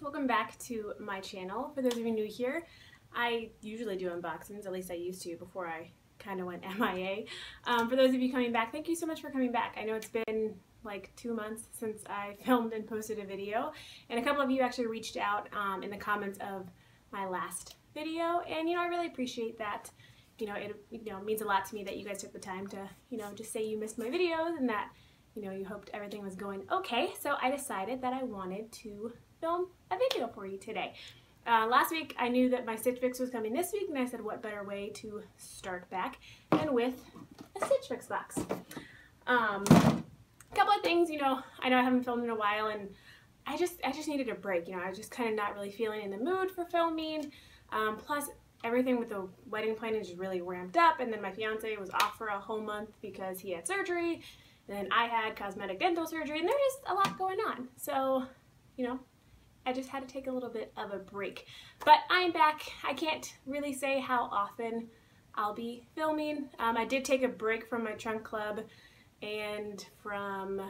welcome back to my channel. For those of you new here, I usually do unboxings, at least I used to before I kind of went MIA. For those of you coming back, thank you so much for coming back. I know it's been like 2 months since I filmed and posted a video, and a couple of you actually reached out in the comments of my last video, and I really appreciate that. It means a lot to me that you guys took the time to just say you missed my videos and that you hoped everything was going okay. So I decided that I wanted to film a video for you today. Last week I knew that my Stitch Fix was coming this week, and I said what better way to start back than with a Stitch Fix box. A couple of things, I know I haven't filmed in a while, and I just needed a break. I was just kind of not really feeling in the mood for filming. Plus everything with the wedding planning just really ramped up, and then my fiance was off for a whole month because he had surgery, and then I had cosmetic dental surgery, and there's just a lot going on. So, I just had to take a little bit of a break. But I'm back. I can't really say how often I'll be filming. I did take a break from my trunk club and from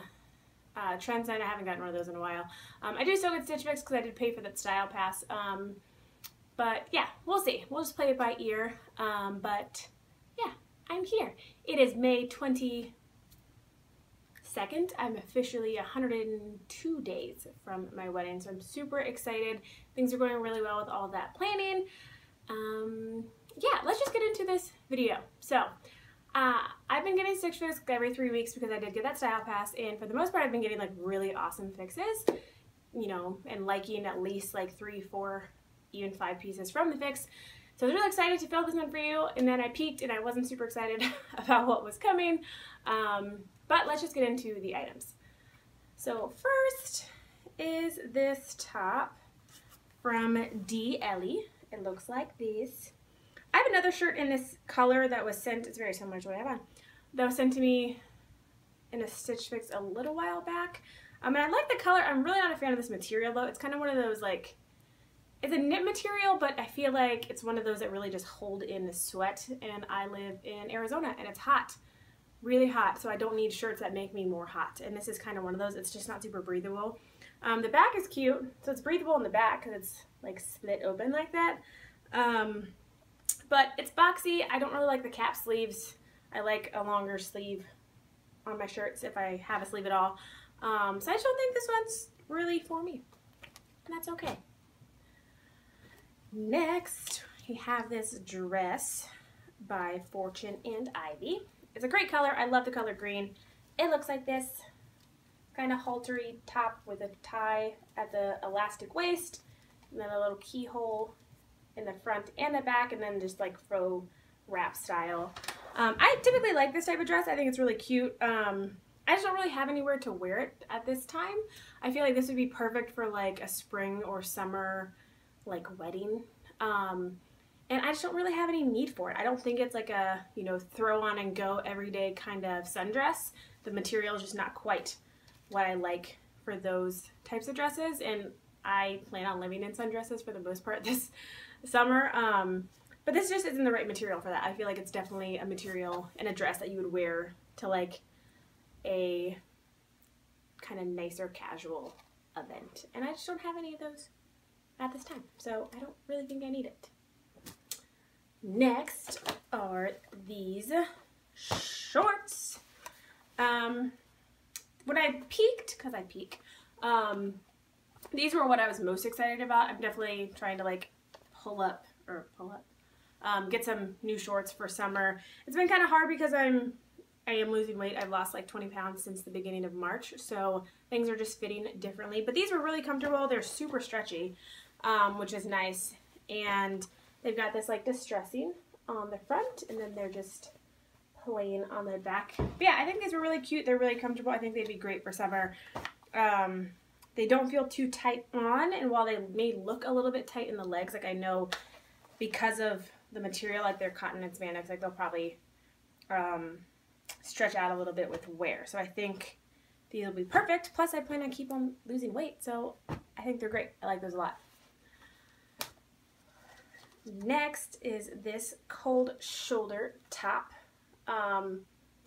Trends. I haven't gotten one of those in a while. I do still get Stitch Fix because I did pay for that style pass. But yeah, we'll see. We'll just play it by ear. But yeah, I'm here. It is May 22nd. I'm officially 102 days from my wedding, so I'm super excited. Things are going really well with all of that planning. Yeah, let's just get into this video. So, I've been getting Stitch Fix every 3 weeks because I did get that style pass, and for the most part I've been getting like really awesome fixes, and liking at least like 3, 4, even 5 pieces from the fix. So I was really excited to film this one for you, and then I peeked and I wasn't super excited about what was coming. But let's just get into the items. So first is this top from D. Ellie. It looks like this. I have another shirt in this color that was sent, it's very similar to what I have on, that was sent to me in a Stitch Fix a little while back. And I like the color. I'm really not a fan of this material though. It's kind of one of those like, it's a knit material, but I feel like it's one of those that really just hold in the sweat, and I live in Arizona and it's hot. Really hot, so I don't need shirts that make me more hot, and this is kind of one of those. It's just not super breathable. The back is cute, so it's breathable in the back because it's like split open like that, but it's boxy. I don't really like the cap sleeves. I like a longer sleeve on my shirts if I have a sleeve at all, so I just don't think this one's really for me, and that's okay. Next, we have this dress by Fortune and Ivy. It's a great color. I love the color green. It looks like this kind of haltery top with a tie at the elastic waist, and then a little keyhole in the front and the back, and then just like faux wrap style. I typically like this type of dress. I think it's really cute. I just don't really have anywhere to wear it at this time. I feel like this would be perfect for like a spring or summer like wedding. And I just don't really have any need for it. I don't think it's like a, throw on and go everyday kind of sundress. The material is just not quite what I like for those types of dresses, and I plan on living in sundresses for the most part this summer. But this just isn't the right material for that. I feel like it's definitely a material and a dress that you would wear to like a kind of nicer casual event. And I just don't have any of those at this time, so I don't really think I need it. Next are these shorts. When I peeked, because I peek, these were what I was most excited about. I'm definitely trying to like get some new shorts for summer. It's been kind of hard because I am losing weight. I've lost like 20 pounds since the beginning of March, so things are just fitting differently. But these were really comfortable. They're super stretchy, which is nice, and they've got this like distressing on the front, and then they're just plain on the back. But yeah, I think these were really cute. They're really comfortable. I think they'd be great for summer. They don't feel too tight on, and while they may look a little bit tight in the legs, like I know because of the material, like they're cotton and spandex, like they'll probably stretch out a little bit with wear. So I think these will be perfect. Plus I plan on keep on losing weight, so I think they're great. I like those a lot. Next is this cold shoulder top.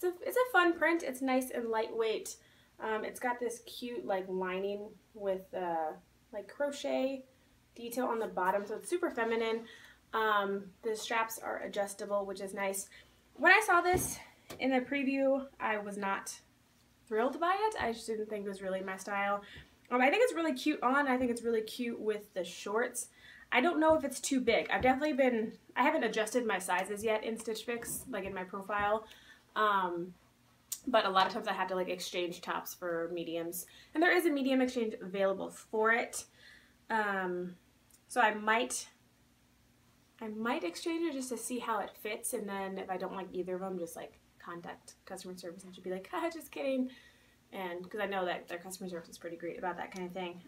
It's a fun print. It's nice and lightweight. It's got this cute like lining with like like crochet detail on the bottom, so it's super feminine. The straps are adjustable, which is nice. When I saw this in the preview, I was not thrilled by it. I just didn't think it was really my style. I think it's really cute on. I think it's really cute with the shorts. I don't know if it's too big. I haven't adjusted my sizes yet in Stitch Fix, like in my profile. But a lot of times I have to like exchange tops for mediums. And there is a medium exchange available for it. So I might exchange it just to see how it fits, and then if I don't like either of them, just like contact customer service and just be like, just kidding. And because I know that their customer service is pretty great about that kind of thing.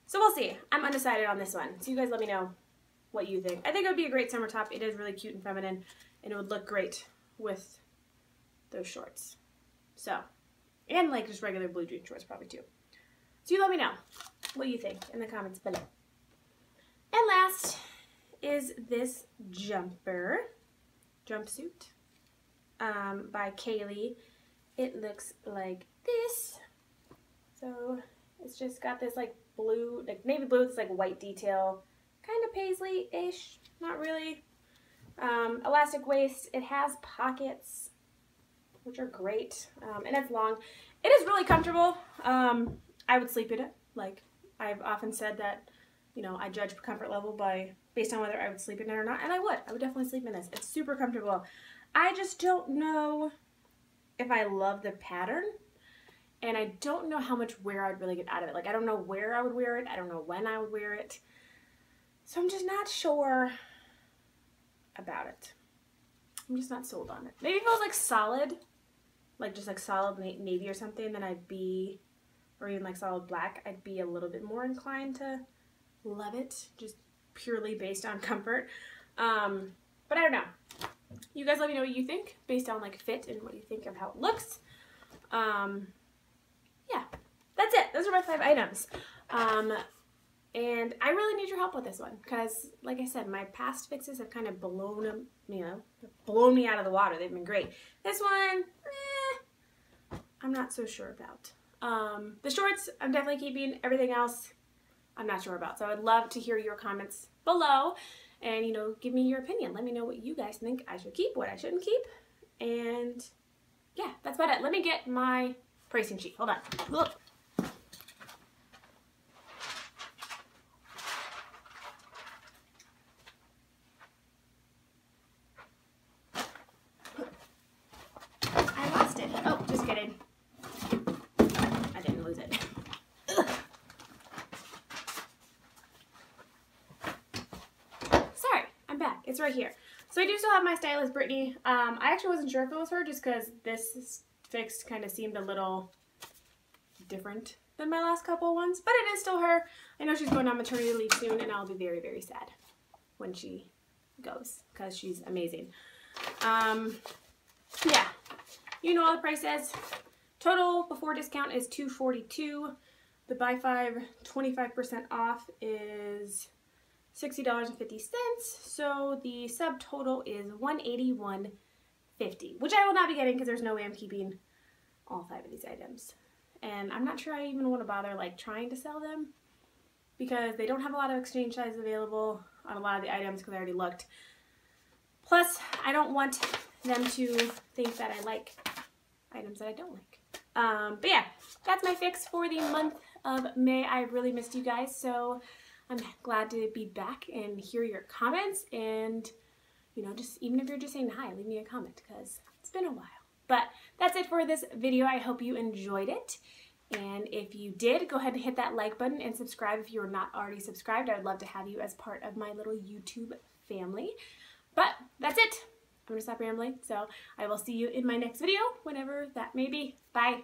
So we'll see. I'm undecided on this one. So you guys let me know what you think. I think it would be a great summer top. It is really cute and feminine, and it would look great with those shorts. So, and like just regular blue jean shorts probably too. So you let me know what you think in the comments below. And last is this jumpsuit by Kaylee. It looks like this. So it's just got this like blue, like navy blue with this like white detail, kind of paisley-ish, not really. Elastic waist. It has pockets, which are great, and it's long. It is really comfortable. I would sleep in it. Like I've often said that, you know, I judge comfort level based on whether I would sleep in it or not, and I would definitely sleep in this. It's super comfortable. I just don't know if I love the pattern, and I don't know how much wear I would really get out of it. Like I don't know where I would wear it. I don't know when I would wear it. So I'm just not sure about it. I'm just not sold on it. Maybe if it was like solid, like just like solid navy or something, then I'd be, or even like solid black, I'd be a little bit more inclined to love it, just purely based on comfort. But I don't know. You guys let me know what you think based on like fit and what you think of how it looks. Yeah, that's it. Those are my 5 items. And I really need your help with this one because, like I said, my past fixes have kind of blown me out of the water. They've been great. This one, I'm not so sure about. The shorts, I'm definitely keeping. Everything else, I'm not sure about. So I would love to hear your comments below and, you know, give me your opinion. Let me know what you guys think I should keep, what I shouldn't keep. And yeah, that's about it. Let me get my pricing sheet. Hold on. Look. I lost it. Oh, just kidding. I didn't lose it. Ugh. Sorry, I'm back. It's right here. So I do still have my stylist, Brittany. I actually wasn't sure if it was her just because this fix kind of seemed a little different than my last couple ones, but it is still her. I know she's going on maternity leave soon, and I'll be very, very sad when she goes because she's amazing. Yeah, you know all the prices. Total before discount is $242. The buy 5 25% off is $60.50. So the subtotal is $181.50, which I will not be getting because there's no way I'm keeping all 5 of these items. And I'm not sure I even want to bother like trying to sell them because they don't have a lot of exchange sizes available on a lot of the items because I already looked. Plus, I don't want them to think that I like items that I don't like. But yeah, that's my fix for the month of May. I really missed you guys, so I'm glad to be back and hear your comments. And, you know, just even if you're just saying hi, leave me a comment because it's been a while. But that's it for this video. I hope you enjoyed it. And if you did, go ahead and hit that like button and subscribe if you're not already subscribed. I would love to have you as part of my little YouTube family. But that's it. I'm going to stop rambling. So I will see you in my next video, whenever that may be. Bye.